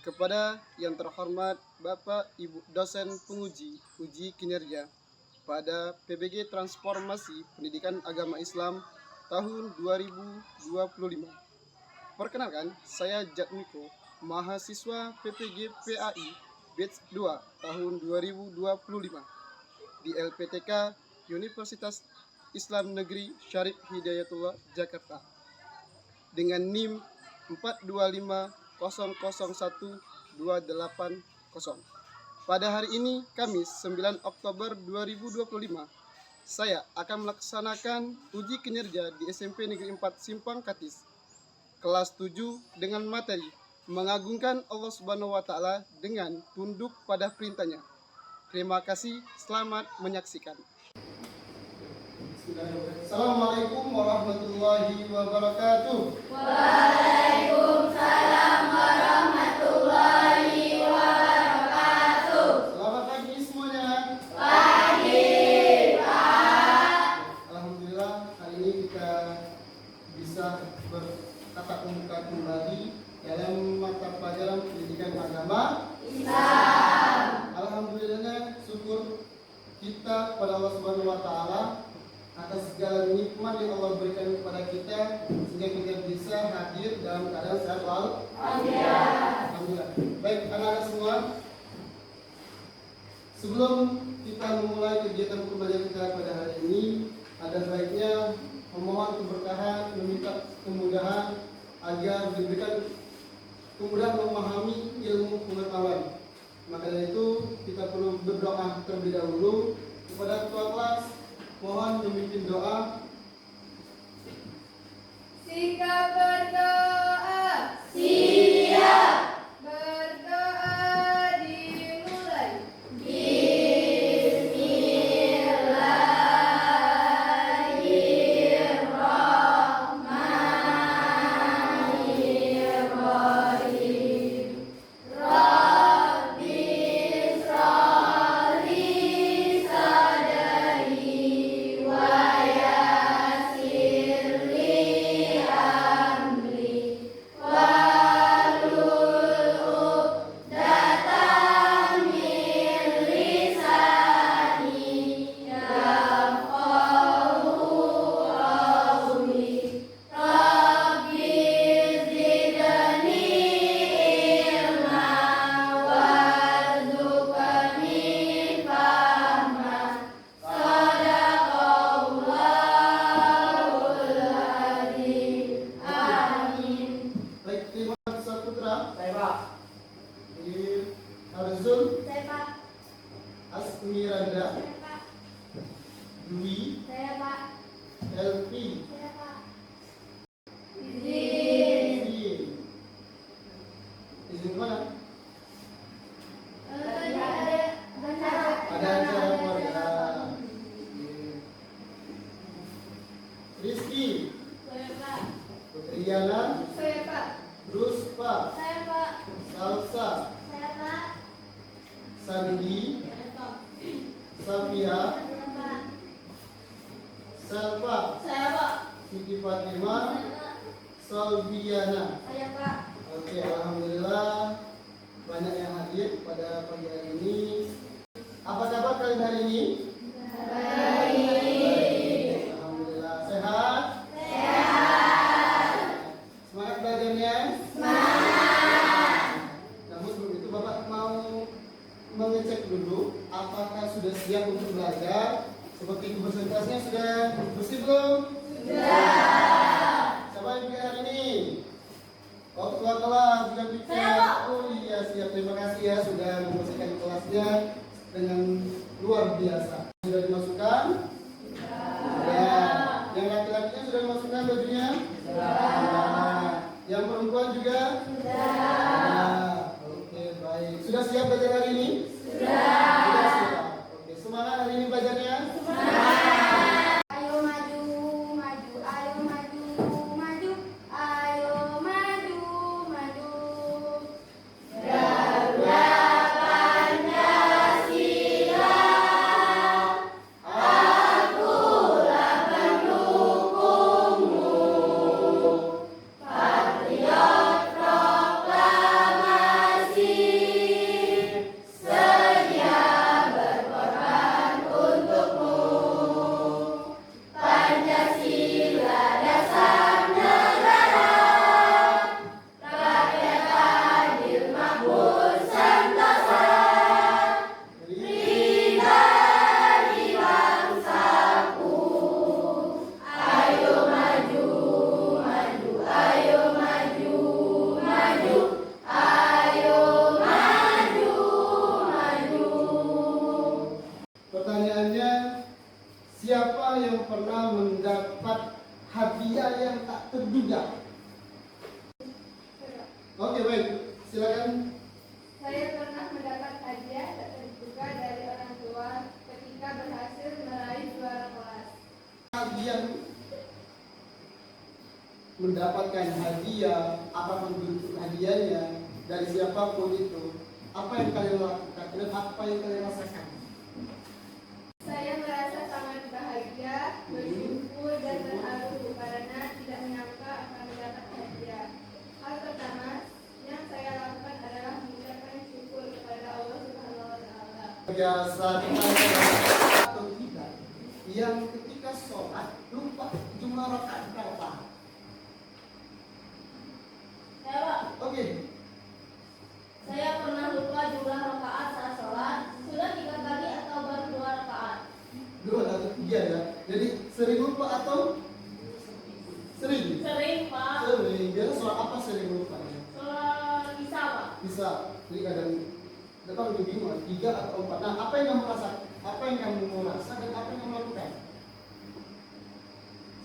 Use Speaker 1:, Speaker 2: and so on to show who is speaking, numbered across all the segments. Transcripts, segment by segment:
Speaker 1: kepada yang terhormat Bapak Ibu dosen penguji uji kinerja pada PBG Transformasi Pendidikan Agama Islam tahun 2025. Perkenalkan, saya Jatmiko, mahasiswa PPG PAI Batch 2 tahun 2025 di LPTK Universitas Islam Negeri Syarif Hidayatullah Jakarta dengan NIM 425001280. Pada hari ini, Kamis 9 Oktober 2025, saya akan melaksanakan uji kinerja di SMP Negeri 4 Simpang Katis, kelas 7 dengan materi mengagungkan Allah Subhanahu wa Ta'ala dengan tunduk pada perintahnya. Terima kasih, selamat menyaksikan. Assalamualaikum warahmatullahi wabarakatuh.
Speaker 2: Waalaikumsalam warahmatullahi wabarakatuh.
Speaker 1: Selamat pagi semuanya.
Speaker 2: Pagi, Pak.
Speaker 1: Alhamdulillah, hari ini kita bisa bertatap muka kembali dalam mata pelajaran pendidikan agama
Speaker 2: Islam.
Speaker 1: Alhamdulillah, syukur kita pada Allah Subhanahu wa Ta'ala atas segala nikmat yang Allah berikan kepada kita sehingga kita bisa hadir dalam keadaan sehat walafiat. Alhamdulillah. Baik anak-anak semua, sebelum kita memulai kegiatan pembelajaran kita pada hari ini, ada baiknya memohon keberkahan, meminta kemudahan agar diberikan kemudahan memahami ilmu pengetahuan. Maka dari itu kita perlu berdoa terlebih dahulu kepada ketua kelas. Mohon memimpin doa.
Speaker 2: Sikap berdoa. Siap. Berdoa dimulai. Bismillahirrahmanirrahim. Rabbi shrah sadri wa yassir li amri wahlul 'uqdatam min lisani yafqahu qawli. Rabbi zidni ilma warzuqni fahma. Shadaqallahul adzim. Amin.
Speaker 1: Baik, terima kasih Saputra.
Speaker 3: Saya Pak.
Speaker 1: Ini Arzul,
Speaker 2: Saya Pak.
Speaker 1: Asmiranda,
Speaker 2: Saya Pak.
Speaker 1: Dwi,
Speaker 2: Saya Pak.
Speaker 1: Elvi,
Speaker 2: Saya Pak. Izin.
Speaker 1: Izin. Izin mana? Ada acara keluarga. Rizky,
Speaker 2: Saya Pak.
Speaker 1: Putriana,
Speaker 2: Saya Pak.
Speaker 1: Ruspa,
Speaker 2: Saya Pak.
Speaker 1: Salsa,
Speaker 2: Saya Pak.
Speaker 1: Sandi,
Speaker 2: Saya Pak.
Speaker 1: Safia,
Speaker 2: Saya Pak.
Speaker 1: Salva,
Speaker 2: Saya Pak.
Speaker 1: Siti Fatimah, Salviana.
Speaker 2: Saya Pak.
Speaker 1: Oke, alhamdulillah banyak yang hadir pada pagi hari ini. Apa kabar kalian hari ini?
Speaker 2: Baik.
Speaker 1: Alhamdulillah sehat. Semangat belajarnya. Namun sebelum itu Bapak mau mengecek dulu apakah sudah siap untuk belajar. Seperti presentasinya sudah bersih belum? Siapa yang bikin hari ini? Oh, ketua kelas juga bikin.
Speaker 2: Saya, Pak.
Speaker 1: Oh iya, siap. Terima kasih ya sudah membersihkan kelasnya dengan luar biasa. Sudah dimasukkan? Ya. Yang laki-lakinya sudah dimasukkan bajunya? Nah, yang perempuan juga? Nah, oke, baik. Sudah siap belajar hari ini? Sudah siap. Oke, semangat hari ini belajarnya?
Speaker 2: Ayo maju, maju, ayo maju, maju, ayo maju, maju. Garuda Pancasila, akulah pendukungmu. Patriot proklamasi.
Speaker 1: yang pernah mendapat hadiah yang tak terduga? Oke, baik. Silakan.
Speaker 2: Saya pernah mendapat hadiah tak terduga dari orang tua ketika berhasil meraih juara kelas.
Speaker 1: Kalian mendapatkan hadiah, apapun bentuk hadiahnya, dari siapapun itu, apa yang kalian lakukan dan apa yang kalian rasakan?
Speaker 2: Saya merasa sangat bahagia, bersyukur dan terharu karena tidak menyangka akan mendapat hadiah. Hal pertama yang saya lakukan adalah mengucapkan syukur kepada Allah Subhanahu wa taala.
Speaker 1: Biasa atau tidak yang ketika sholat lupa jumlah rakaat berapa? Oke.
Speaker 2: Saya pernah lupa jumlah rakaat saat sholat, sudah 3 kali atau baru 2 rakaat.
Speaker 1: 2 atau 3 ya. Jadi sering lupa atau sering?
Speaker 2: Sering, Pak.
Speaker 1: Sering. Dia sholat apa sering lupa?
Speaker 2: Sholat isya, Pak.
Speaker 1: Bisa. Jadi kadang datang lebih bingung 3 atau 4. Nah, apa yang kamu rasa? Apa yang kamu merasa dan apa yang kamu lakukan?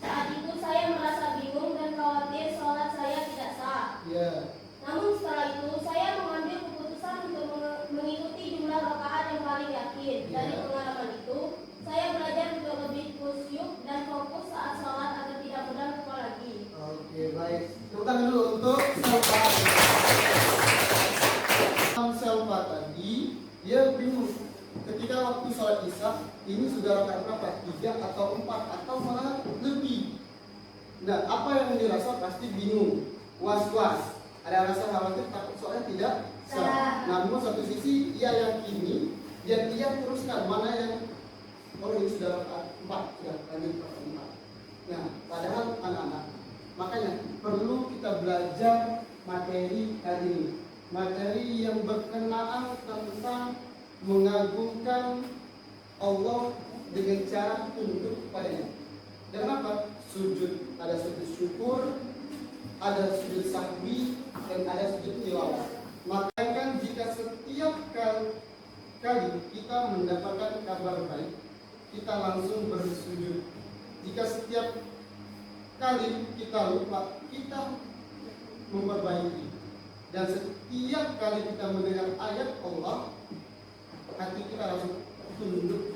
Speaker 2: Saat itu saya merasa bingung dan khawatir sholat saya tidak sah.
Speaker 1: Ya.
Speaker 2: Namun setelah itu saya mengambil keputusan untuk mengikuti jumlah rakaat yang paling yakin. Dari pengalaman itu, saya belajar untuk lebih khusyuk dan fokus saat sholat agar tidak mudah lupa lagi.
Speaker 1: Oke, baik. Tepuk tangan dulu untuk Selva. Selva tadi dia bingung ketika waktu sholat isya ini sudah rakaat berapa? 3 atau 4 atau malah lebih. Nah, apa yang dirasa? Pasti bingung, was-was, ada rasa khawatir takut soalnya tidak sah. Namun satu sisi ia yakini dan ia teruskan mana yang ini sudah rakaat 4, sudah lanjut rakaat 4. Nah, padahal anak-anak, makanya perlu kita belajar materi kali ini, materi yang berkenaan tentang mengagungkan Allah dengan cara tunduk kepadanya. Dan apa? Sujud, ada sujud syukur, ada sujud sahwi, dan ada sujud tilawah. Maka kan jika setiap kali kita mendapatkan kabar baik, kita langsung bersujud. Jika setiap kali kita lupa, kita memperbaiki. Dan setiap kali kita mendengar ayat Allah, hati kita langsung tunduk.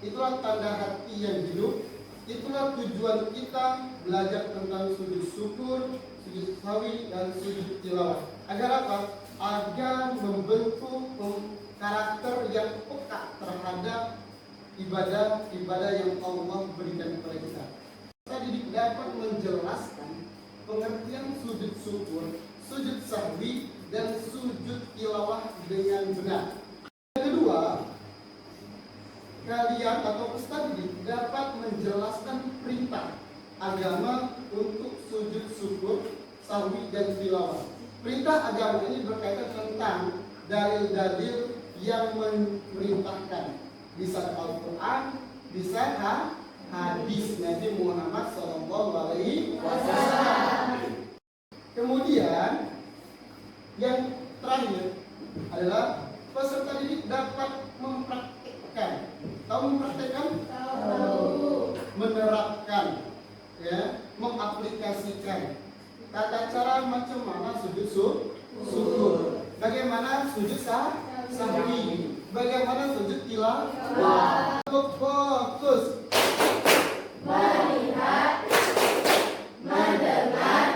Speaker 1: Itulah tanda hati yang hidup. Itulah tujuan kita belajar tentang sujud syukur, sujud sawi, dan sujud tilawah. Agar apa? Agar membentuk karakter yang peka terhadap ibadah yang Allah berikan kepada kita. Tadi dapat menjelaskan pengertian sujud syukur, sujud sahwi, dan sujud tilawah dengan benar. Yang kedua, kalian atau ustaz dapat menjelaskan perintah agama untuk sujud syukur, sahwi, dan tilawah. Perintah agama ini berkaitan tentang dalil-dalil yang memerintahkan, bisa Al-Quran, bisa hadis Nabi Muhammad SAW. Kemudian yang terakhir adalah peserta didik dapat mempraktikkan. Tahu mempraktikkan? Tahu. Menerapkan, ya, mengaplikasikan. Tata cara macam mana sujud syukur, bagaimana sujud sahwi, bagaimana sujud tilawah. Fokus.
Speaker 2: Melihat, mendengar,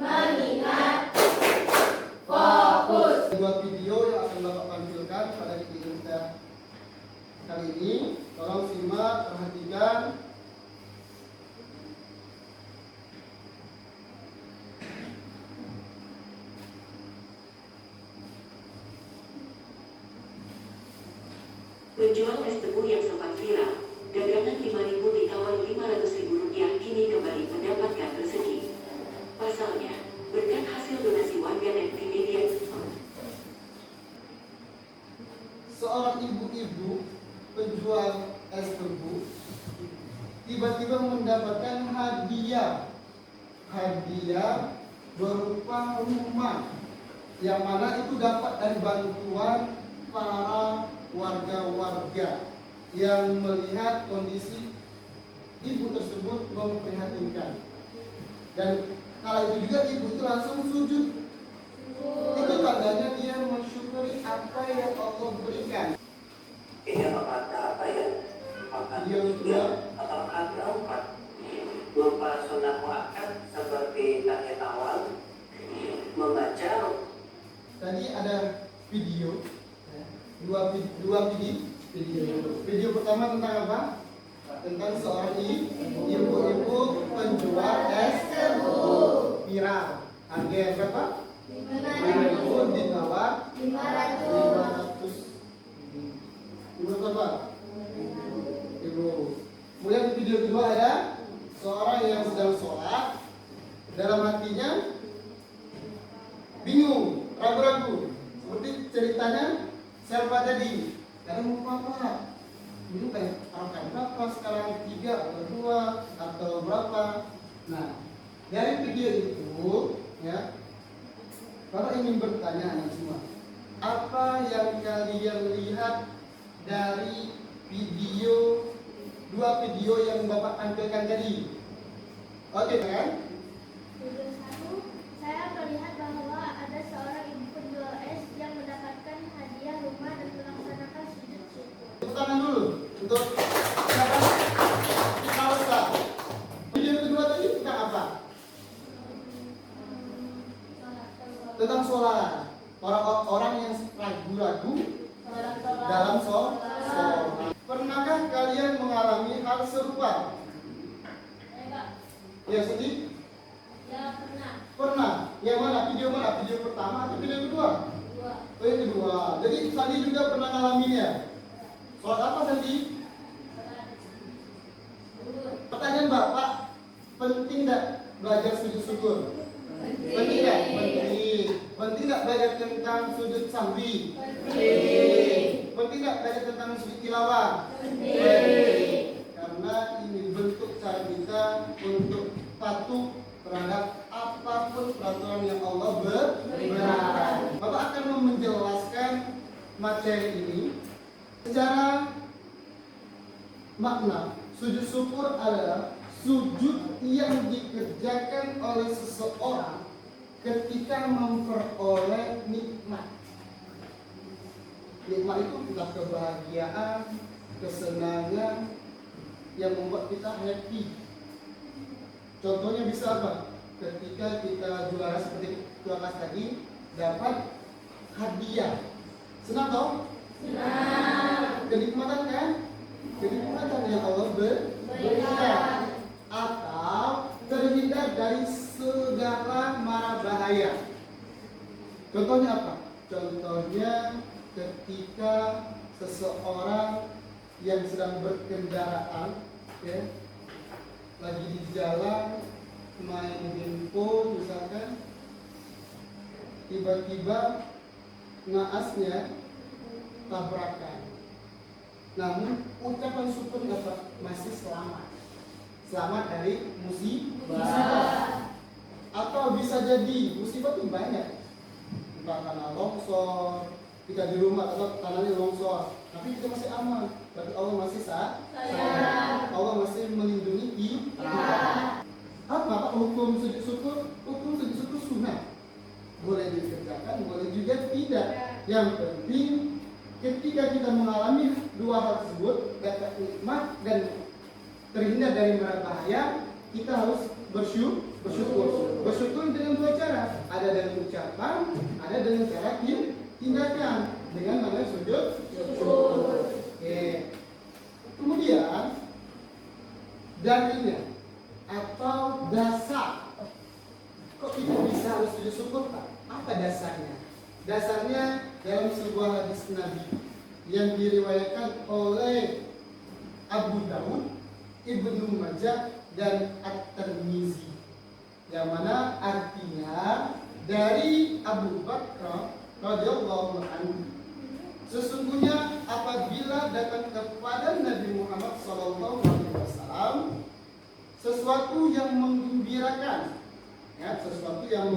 Speaker 2: mengingat, fokus.
Speaker 1: Dua video yang akan Bapak tampilkan pada kita kali ini. Tolong simak, perhatikan.
Speaker 3: Penjual es tebu yang sempat viral, dagangan 5.000 ditawar Rp500.000 kini kembali mendapatkan rezeki. Pasalnya, berkat hasil donasi warganet di media,
Speaker 1: Seorang ibu-ibu penjual es tebu tiba-tiba mendapatkan hadiah berupa rumah yang mana itu dapat dari bantuan para warga-warga yang melihat kondisi ibu tersebut memprihatinkan. Dan kala itu juga ibu itu langsung sujud. Itu tandanya dia mensyukuri apa yang Allah berikan.
Speaker 4: Ini apa ya?
Speaker 1: Dia kedua,
Speaker 4: Atau keempat berupa sunnah muakkad seperti tahiyat awal, membaca.
Speaker 1: tadi ada video, dua video. Video pertama tentang apa? Tentang seorang ibu-ibu penjual es viral. Harganya berapa? 5.000 ditawar 500. Ibu berapa? Ibu. Kemudian di video kedua ada seorang yang sedang sholat, dalam hatinya bingung, ragu-ragu. Seperti ceritanya siapa tadi? Karena mau apa? Dulu kayak angka berapa sekarang 3 atau 2 atau berapa? Nah, dari video itu ya, Bapak ingin bertanya anak semua, apa yang kalian lihat dari dua video yang Bapak tampilkan tadi? Oke kan?
Speaker 2: Video 1, saya melihat bahwa ada seorang ibu penjual es yang mendapatkan hadiah rumah dan melaksanakan sujud syukur.
Speaker 1: Tepuk tangan dulu untuk siapa? Salsa. Video kedua tadi tentang apa? Tentang sholat. Orang-orang yang ragu-ragu dalam sholat. Pernahkah kalian mengalami hal serupa? Ya, sedih?
Speaker 2: Ya, pernah.
Speaker 1: Pernah. Yang mana? Video mana? Video pertama atau video kedua? Oh, yang kedua. Jadi Sandi juga pernah ngalaminnya. Sholat apa Sandi? Pertanyaan Bapak, penting nggak belajar sujud syukur? Penting nggak? Penting. Penting nggak belajar tentang sujud sahwi? Penting. Penting nggak belajar tentang sujud tilawah? Penting. Karena ini bentuk cara kita untuk patuh terhadap apapun peraturan yang Allah berikan. Bapak akan menjelaskan materi ini secara makna. Sujud syukur adalah sujud yang dikerjakan oleh seseorang ketika memperoleh nikmat. Nikmat itu entah kebahagiaan, kesenangan yang membuat kita happy. Contohnya bisa apa? Ketika kita juara seperti kelas tadi dapat hadiah. Senang toh? Senang. Kenikmatan kan? Kenikmatan yang Allah berikan. Atau terhindar dari segala mara bahaya. Contohnya apa? Contohnya ketika seseorang yang sedang berkendaraan, ya, lagi di jalan main handphone misalkan, tiba-tiba naasnya tabrakan. Namun ucapan syukur apa? Masih selamat. Selamat dari musibah. Atau bisa jadi musibah itu banyak. Entah karena longsor, kita di rumah atau tanahnya longsor, tapi kita masih aman. Berarti Allah masih sayang. Allah masih melindungi kita. Apa hukum sujud syukur? Hukum sujud syukur sunnah. Boleh dikerjakan, boleh juga tidak. Yang penting ketika kita mengalami dua hal tersebut, dapat nikmat dan terhindar dari mara bahaya, kita harus bersyukur. Bersyukur dengan dua cara. Ada dengan ucapan, ada dengan cara tindakan. Dengan namanya sujud syukur. Oke. Kemudian dalilnya atau dasar. Kok kita bisa harus sujud syukur, Pak? Apa dasarnya? Dasarnya dalam sebuah hadis Nabi yang diriwayatkan oleh Abu Dawud, Ibnu Majah, dan At-Tirmizi, yang mana artinya dari Abu Bakar radhiyallahu anhu, sesungguhnya apabila datang kepada Nabi Muhammad SAW sesuatu yang menggembirakan, ya, sesuatu yang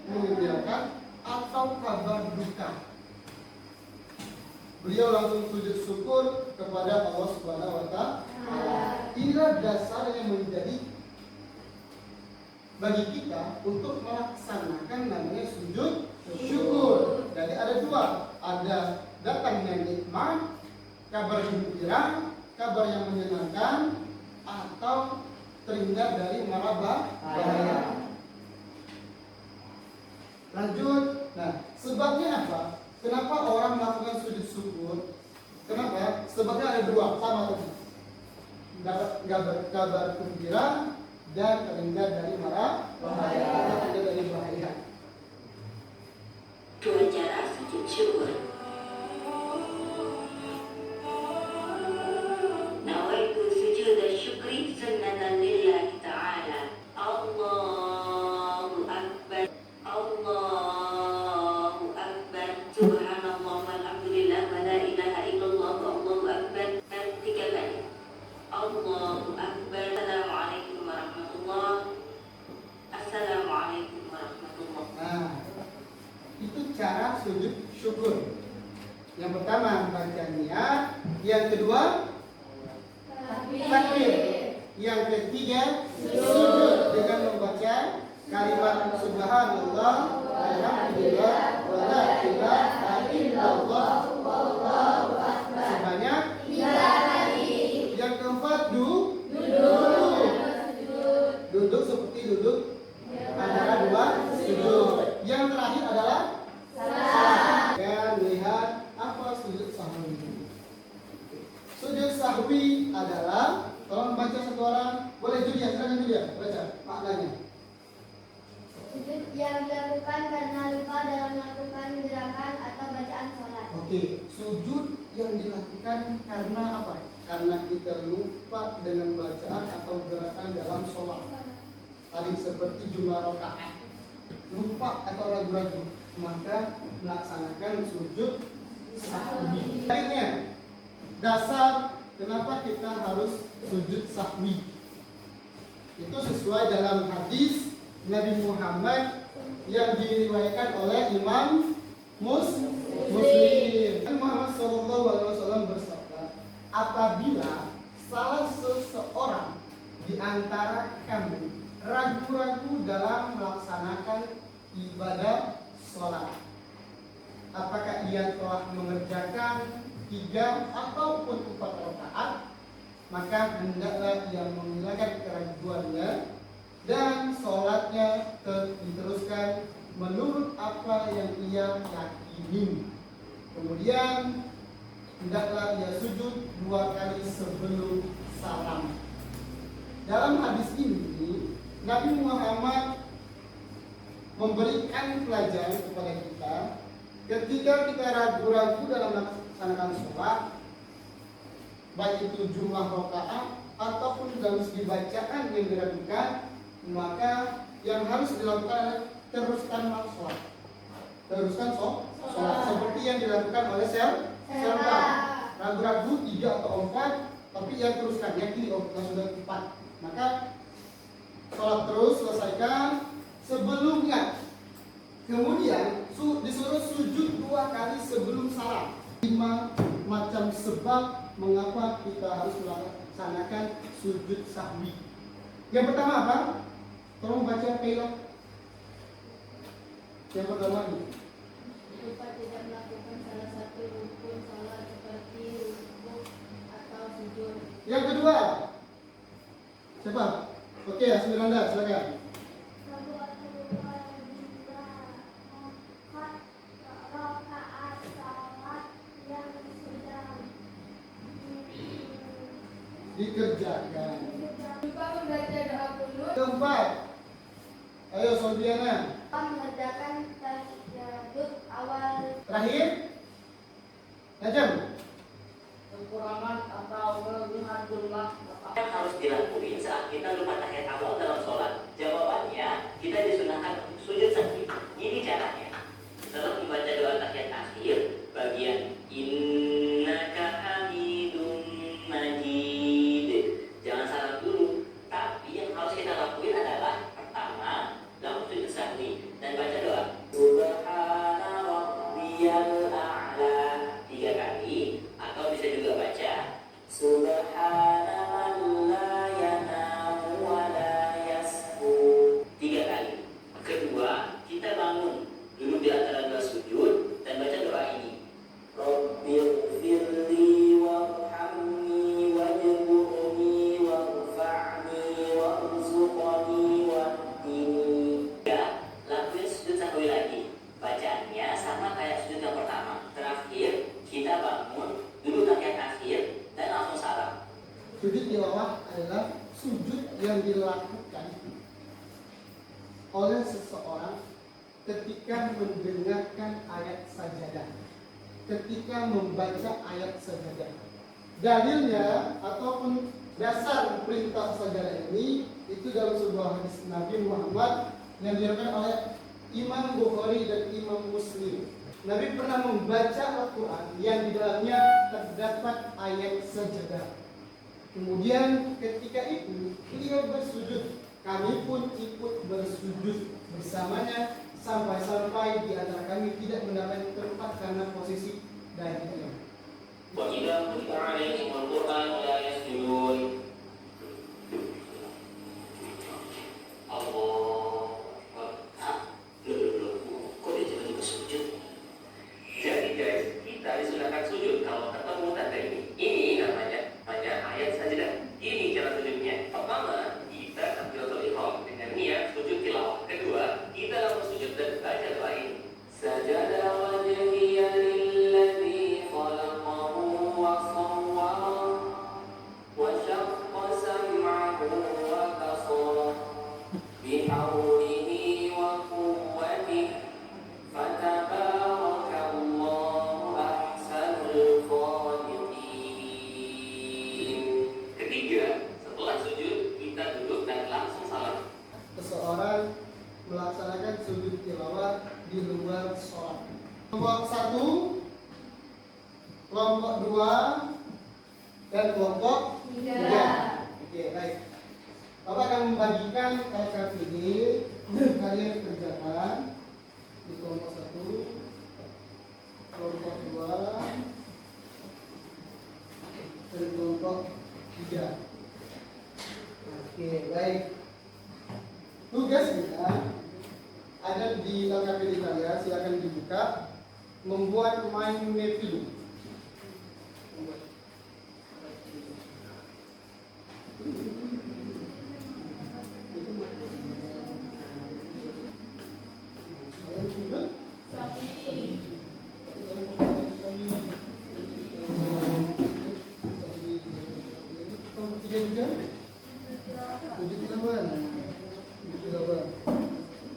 Speaker 1: menggembirakan atau kabar duka, beliau langsung sujud syukur kepada Allah Subhanahu wa Ta'ala. Inilah dasar yang menjadi bagi kita untuk melaksanakan namanya sujud syukur. Jadi ada dua, ada datangnya nikmat, kabar gembira, kabar yang menyenangkan, atau terhindar dari mara bahaya. Lanjut. Nah, sebabnya apa? Kenapa orang melakukan sujud syukur? Kenapa? Sebabnya ada dua, sama tadi. Dapat kabar gembira dan terhindar dari mara bahaya. Terhindar dari bahaya.
Speaker 3: Dua cara sujud syukur. Nawaitu sujud syukri sunnatan lillahi ta'ala. Allahu Akbar. Allahu Akbar. Subhanallah walhamdulillah wa la ilaha illallah Allahu Akbar. Dan 3 kali. Allahu Akbar. Assalamualaikum warahmatullahi. Assalamualaikum warahmatullahi.
Speaker 1: Nah, itu cara sujud syukur. Yang pertama baca niat, yang kedua takbir, yang ketiga sujud dengan membaca kalimat subhanallah, alhamdulillah, wa la ilaha illallah, wallahu akbar sebanyak 3 kali. Yang keempat duduk seperti duduk antara dua sujud. Yang terakhir adalah salam. Dan lihat apa sujud sahwi. Sujud sahwi adalah, tolong baca satu orang. Boleh Julia, silakan Julia, baca maknanya.
Speaker 2: Sujud yang dilakukan karena lupa dalam melakukan gerakan atau bacaan sholat.
Speaker 1: Oke, sujud yang dilakukan karena apa? Karena kita lupa dengan bacaan atau gerakan dalam sholat. Tadi seperti jumlah rakaat, lupa atau ragu-ragu, maka melaksanakan sujud sahwi. Lainnya, dasar kenapa kita harus sujud sahwi itu sesuai dalam hadis Nabi Muhammad yang diriwayatkan oleh Imam Muslim. Muhammad SAW bersabda, apabila salah seseorang di antara kamu ragu-ragu dalam melaksanakan ibadah sholat, apakah ia telah mengerjakan 3 ataupun 4 rakaat, maka hendaklah ia menghilangkan keraguannya dan sholatnya diteruskan menurut apa yang ia yakini. Kemudian hendaklah ia sujud 2 kali sebelum salam. Dalam hadis ini Nabi Muhammad memberikan pelajaran kepada kita ketika kita ragu-ragu dalam melaksanakan sholat, baik itu jumlah rakaat ataupun dalam segi bacaan yang diragukan, maka yang harus dilakukan teruskan sholat. Teruskan sholat seperti yang dilakukan oleh Selva. Ragu-ragu 3 atau 4, tapi ia teruskan, yakini sudah 4. Maka sholat terus selesaikan sebelumnya. Kemudian disuruh sujud 2 kali sebelum salam. 5 macam sebab mengapa kita harus melaksanakan sujud sahwi. Yang pertama apa? Tolong baca pilot. Yang pertama ini.
Speaker 2: Lupa tidak melakukan salah satu rukun sholat seperti rukuk atau sujud.
Speaker 1: Yang kedua. Siapa? Oke, Asmiranda, silakan. Dikerjakan.
Speaker 2: Lupa membaca doa kunut.
Speaker 1: Keempat. Ayo Solviana.
Speaker 2: Lupa mengerjakan tasyahud awal.
Speaker 1: Terakhir. Najam.
Speaker 5: Kekurangan atau kelebihan jumlah
Speaker 3: Yang harus dilakukan saat kita lupa tahiyat awal dalam sholat? Jawabannya, kita disunahkan untuk sujud sahwi. Ini caranya. Setelah membaca doa tahiyat akhir, bagian innaka hamidum majid, jangan salam dulu. Tapi yang harus kita lakuin adalah pertama, langsung sujud sahwi dan baca doa Subhana rabbiyal a'la 3 kali, atau bisa juga baca
Speaker 1: tilawah adalah sujud yang dilakukan oleh seseorang ketika mendengarkan ayat sajadah, ketika membaca ayat sajadah. Dalilnya ataupun dasar perintah sajadah ini itu dalam sebuah hadis Nabi Muhammad yang diriwayatkan oleh Imam Bukhari dan Imam Muslim. Nabi pernah membaca Al-Quran yang di dalamnya terdapat ayat sajadah. Kemudian ketika itu beliau bersujud, kami pun ikut bersujud bersamanya sampai-sampai di antara kami tidak mendapat tempat karena posisi dahinya.
Speaker 3: وَإِذَا قُرِئَ عَلَيْهِمُ الْقُرْآنُ لَا يَسْجُدُونَ. Allah. Kok dia tiba-tiba sujud? Jadi guys, kita disunahkan sujud kalau ketemu tanda ini. Ini namanya ayat sajadah. Ini cara sujudnya. Pertama, kita takbiratul ihram dengan niat sujud tilawah. Kedua, kita langsung sujud dan baca doa ini. Sajada wajhiya lilladzi khalaqahu wa sawwara wa syaqqa sam'ahu wa basara bihawlihi wa quwwatihi fatabarakallahu ahsanul khaliqin. Ketiga, setelah sujud kita duduk dan langsung salam.
Speaker 1: Seseorang melaksanakan sujud tilawah di luar sholat. Kelompok 1, kelompok 2, dan kelompok 3. Oke, baik. Bapak akan membagikan LKPD kalian kerjakan di kelompok 1, kelompok 2, dan kelompok 3. Oke, baik. Tugas kita ada di LKPD kalian, silakan dibuka. Membuat mind mapping.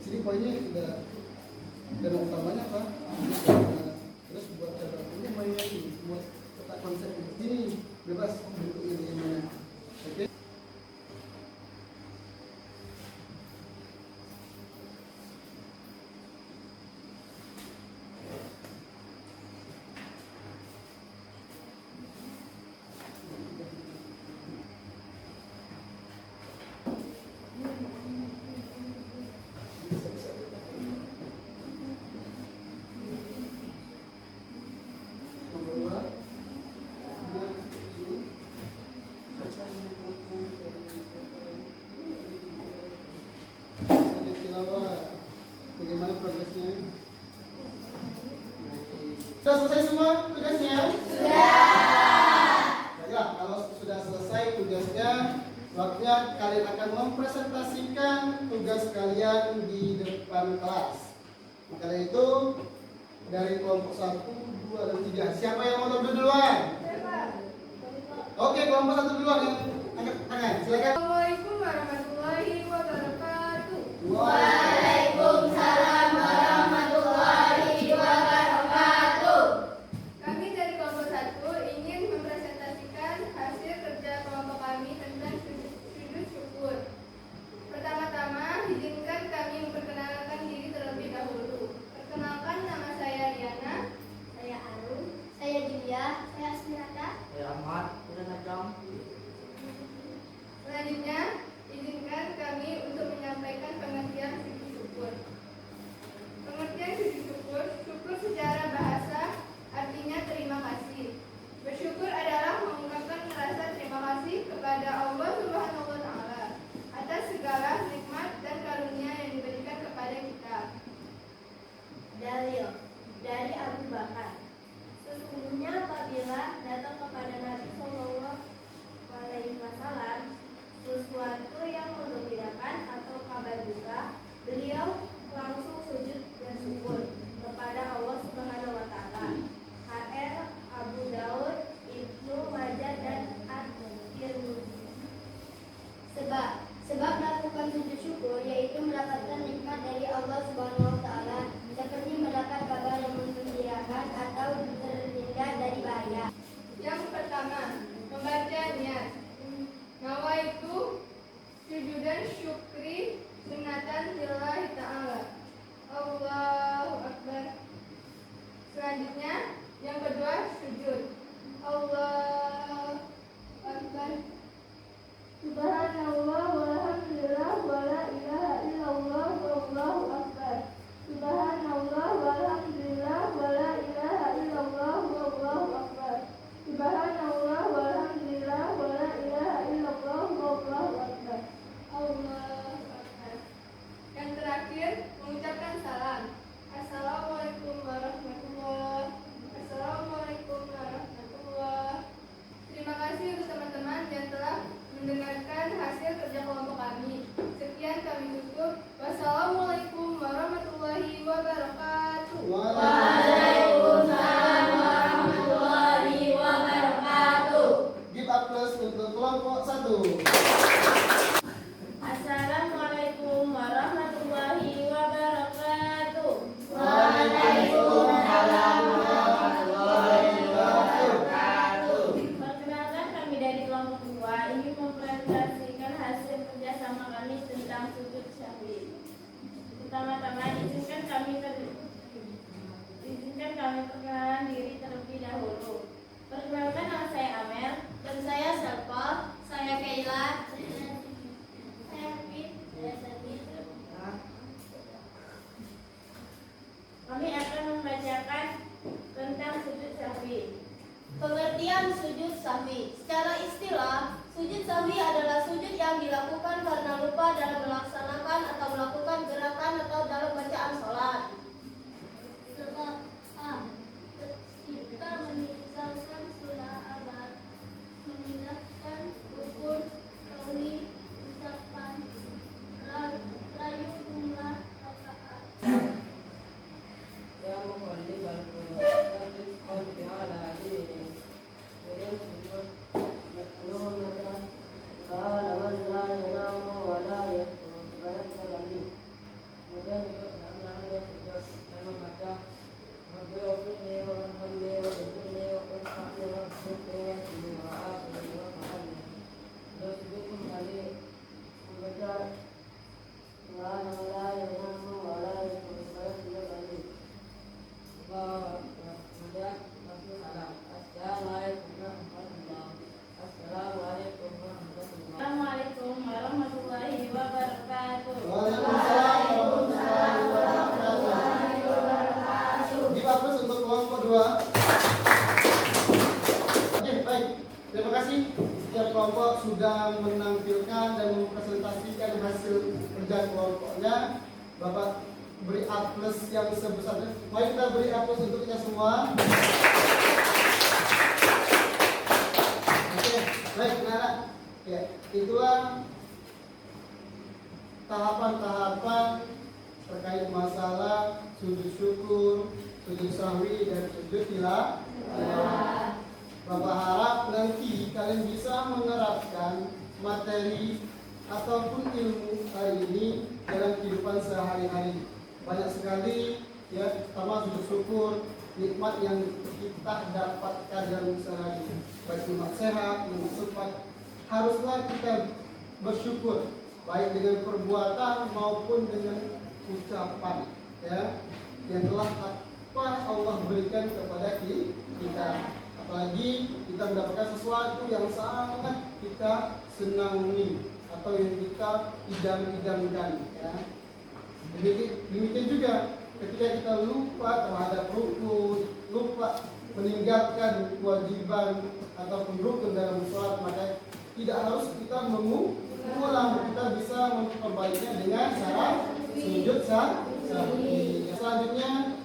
Speaker 1: Sini poinnya sudah, dan utamanya apa? Terus buat catatan mainnya ini, buat kotak konsep ini bebas bentuk ini yang mana. Oke. Bagaimana progresnya? Sudah selesai semua tugasnya? Sudah. Baiklah, kalau sudah selesai tugasnya, waktunya kalian akan mempresentasikan tugas kalian di depan kelas. Maka dari itu, dari kelompok 1, 2, dan 3. Siapa yang mau tampil duluan? Oke, kelompok 1 duluan yang angkat tangan. Silakan.
Speaker 2: Assalamualaikum warahmatullahi wabarakatuh.
Speaker 6: Waalaikumsalam warahmatullahi wabarakatuh.
Speaker 2: Kami dari kelompok 1 ingin mempresentasikan hasil kerja kelompok kami tentang sujud syukur. Pertama-tama, izinkan kami memperkenalkan diri terlebih dahulu. Perkenalkan, nama saya Riana.
Speaker 6: Saya Arum, saya Julia, saya Asmirata.
Speaker 5: Saya Ahmad, saya Najam.
Speaker 2: Selanjutnya, syukri sunnatan lillahi ta'ala. Allahu Akbar. Selanjutnya yang kedua sujud. Allahu Akbar. Subhanallah walhamdulillah wala ilaha illallah wallahu akbar. Subhanallah walhamdulillah wala ilaha illallah wallahu akbar. Subhanallah walhamdulillah wala ilaha illallah wallahu akbar. Allahu akbar. Yang terakhir mengucapkan salam. Assalamualaikum warahmatullahi wabarakatuh. Assalamualaikum warahmatullahi. Terima kasih untuk teman-teman yang telah mendengarkan hasil kerja kelompok kami. Sekian kami tutup. Wassalamualaikum warahmatullahi wabarakatuh.
Speaker 6: Waalaikumsalam warahmatullahi wabarakatuh.
Speaker 1: Give up plus untuk kelompok 1.
Speaker 6: Assalamualaikum warahmatullahi wabarakatuh.
Speaker 1: Waalaikumsalam warahmatullahi wabarakatuh.
Speaker 6: Perkenalkan, kami dari kelompok 2 ingin mempresentasikan hasil kerjasama kami tentang sujud sahwi. Pertama-tama izinkan kami perkenalan diri terlebih dahulu. Perkenalkan, nama saya Amel dan saya Selpa, saya Kaila, saya Fit, saya Sati. Kami akan membacakan tentang sujud sahwi. Pengertian sujud sahwi. Secara istilah, sujud sahwi adalah sujud yang dilakukan karena lupa dalam melaksanakan atau melakukan gerakan atau dalam bacaan sholat. Sebab ketika meninggalkan surah abad, meninggalkan rukun, tauhid, ucapan, rayu jumlah rakaat.
Speaker 5: يا مقلب القلوب ثبت قلبي على دينك ويسجد مكنونة قال من لا ينام ولا يسجد فيسجد لي ويسجد أن يسجد كما متى رب اغفر لي وارحمني واغفر لي وارفعني واغفرني واهدني وعافني وارحمني يسجدكم عليه وبدأ قال ولا ينام ولا يسجد فيسجد لي.
Speaker 6: Assalamualaikum warahmatullahi wabarakatuh.
Speaker 1: Waalaikumsalam warahmatullahi wabarakatuh. Give up plus untuk kelompok 2. Oke, baik. Terima kasih. Setiap kelompok sudah menampilkan dan mempresentasikan hasil kerja kelompoknya. Bapak beri A plus yang sebesar. Mari kita beri A plus untuk kita semua. Oke, baik, Nara. Ya, itulah tahapan-tahapan terkait masalah sujud syukur, sujud sahwi, dan sujud tilawah. Bapak harap nanti kalian bisa menerapkan materi ataupun ilmu hari ini dalam kehidupan sehari-hari. Banyak sekali ya, pertama sujud syukur, nikmat yang kita dapatkan dalam sehari, baik nikmat sehat, nikmat sempat. Haruslah kita bersyukur baik dengan perbuatan maupun dengan ucapan ya, yang telah apa Allah berikan kepada kita. Apalagi kita mendapatkan sesuatu yang sangat kita senangi atau yang kita idam-idamkan ya. Demikian juga ketika kita lupa terhadap rukun, lupa meninggalkan kewajiban ataupun rukun dalam sholat, maka tidak harus kita mengulang, kita bisa memperbaikinya dengan cara sujud sahwi. Selanjutnya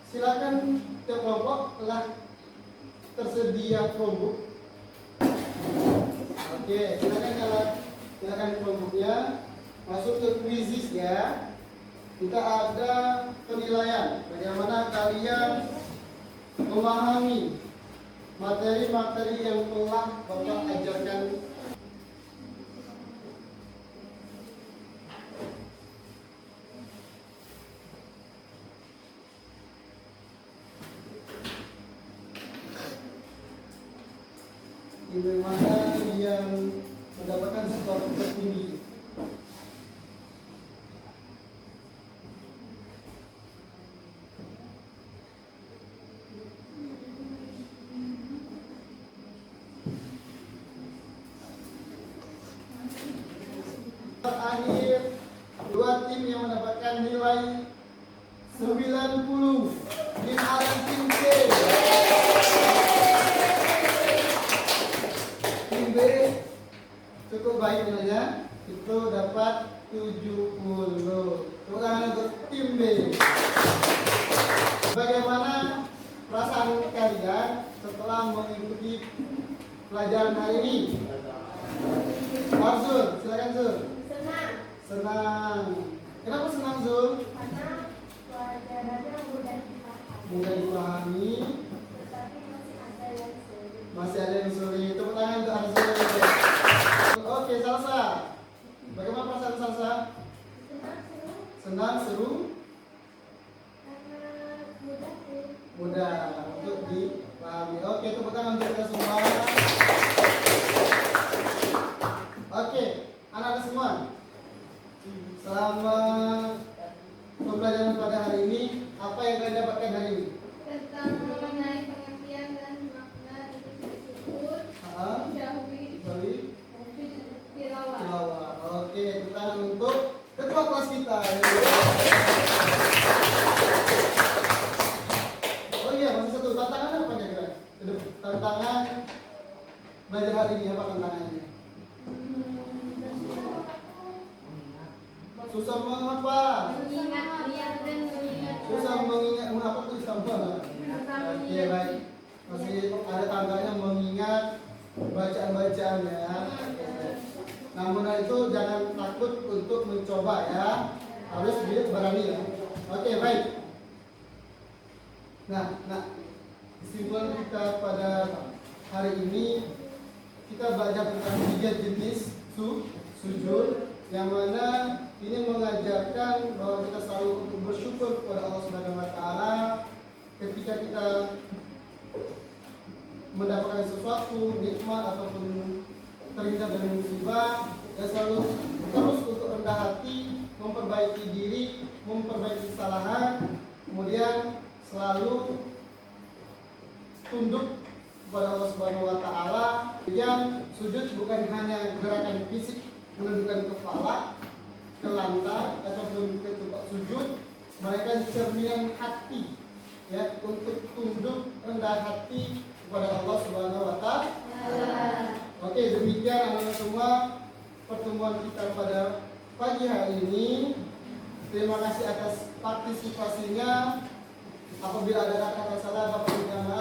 Speaker 1: silakan tiap kelompok telah tersedia Chromebook. Oke, silakan Chromebooknya masuk ke quizzes ya. Kita ada penilaian bagaimana kalian memahami materi-materi yang telah Bapak ajarkan. Di mana yang mendapatkan skor tertinggi. dua tim yang mendapatkan nilai 90. Tim A dan tim C. Tim B cukup baik nilainya, itu dapat 70. Tepuk tangan untuk tim B. Bagaimana perasaan kalian setelah mengikuti pelajaran hari ini? Zul, silakan Zul.
Speaker 2: Senang
Speaker 1: Senang. Kenapa senang Zul?
Speaker 2: karena pelajarannya mudah dipahami,
Speaker 1: Mudah dipahami.
Speaker 2: tetapi
Speaker 1: Masih
Speaker 2: masih ada yang sulit.
Speaker 1: ada yang sulit. Tepuk tangan untuk Arzul. Oke, Salsa. Bagaimana perasaan Salsa?
Speaker 2: Senang
Speaker 1: Senang,
Speaker 2: seru
Speaker 1: seru,
Speaker 2: karena mudah sih.
Speaker 1: mudah untuk dipahami. Oke, tepuk tangan untuk kita semua. Oke, anak-anak semua. Selama pembelajaran pada hari ini, apa yang kalian dapatkan hari ini?
Speaker 2: Tentang mengenai pengertian dan makna dari sujud syukur, dahului,
Speaker 1: Sorry.
Speaker 2: dan sujud tilawah.
Speaker 1: Tilawah. Oke, kita untuk ketua kelas kita. Oh iya, masih satu tantangan apa kira-kira? Tantangan belajar hari ini apa tantangannya? Susah mengapa?
Speaker 2: Mengingat dan mengingat.
Speaker 1: Susah mengingat mengapa tuh sama? Oke, baik. Masih ada tantangannya mengingat bacaan-bacaannya. Namun itu jangan takut untuk mencoba ya. Harus berani ya. Oke, baik. Nah, kesimpulan kita pada hari ini kita belajar tentang 3 jenis sujud, yang mana ini mengajarkan bahwa kita selalu untuk bersyukur kepada Allah Subhanahu wa taala ketika kita mendapatkan sesuatu nikmat ataupun terhindar dari musibah, dan selalu terus untuk rendah hati, memperbaiki diri, memperbaiki kesalahan, kemudian selalu tunduk kepada Allah Subhanahu wa taala. Yang sujud bukan hanya gerakan fisik menundukkan kepala ke lantai ataupun ke tempat sujud, melainkan cerminan hati ya, untuk tunduk rendah hati kepada Allah Subhanahu wa taala. Oke, demikian anak-anak semua pertemuan kita pada pagi hari ini. Terima kasih atas partisipasinya. Apabila ada kata-kata salah, Bapak minta maaf.